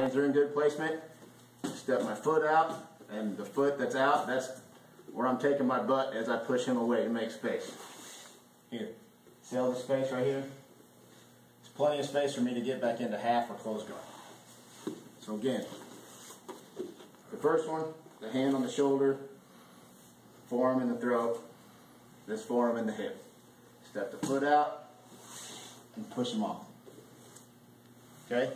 hands are in good placement. Step my foot out, and the foot that's out, that's where I'm taking my butt as I push him away to make space. Here, see all the space right here? There's plenty of space for me to get back into half or close guard. So again, the first one, the hand on the shoulder, forearm in the throat, this forearm in the hip. Step the foot out and push him off. Okay?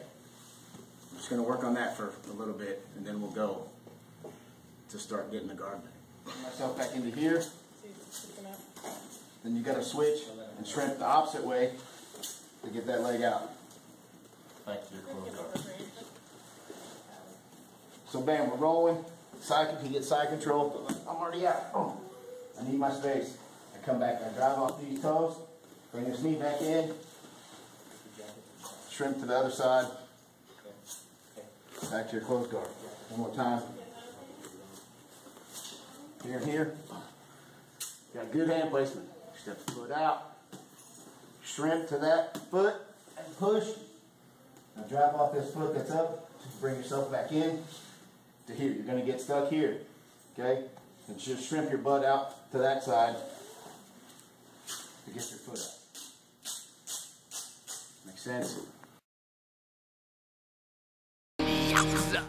I'm just going to work on that for a little bit, and then we'll go to start getting the guard back. Put myself back into here. Then you got to switch and shrimp the opposite way to get that leg out. Back to your close guard. So bam, we're rolling. He gets side control. I'm already out. Oh, I need my space. I come back, I drive off these toes, bring this knee back in, shrimp to the other side. Back to your close guard. One more time. Here and here. Got good hand placement. Step the foot out. Shrimp to that foot and push. Now drop off this foot that's up. Bring yourself back in to here. You're going to get stuck here. Okay? And just shrimp your butt out to that side to get your foot out. Makes sense?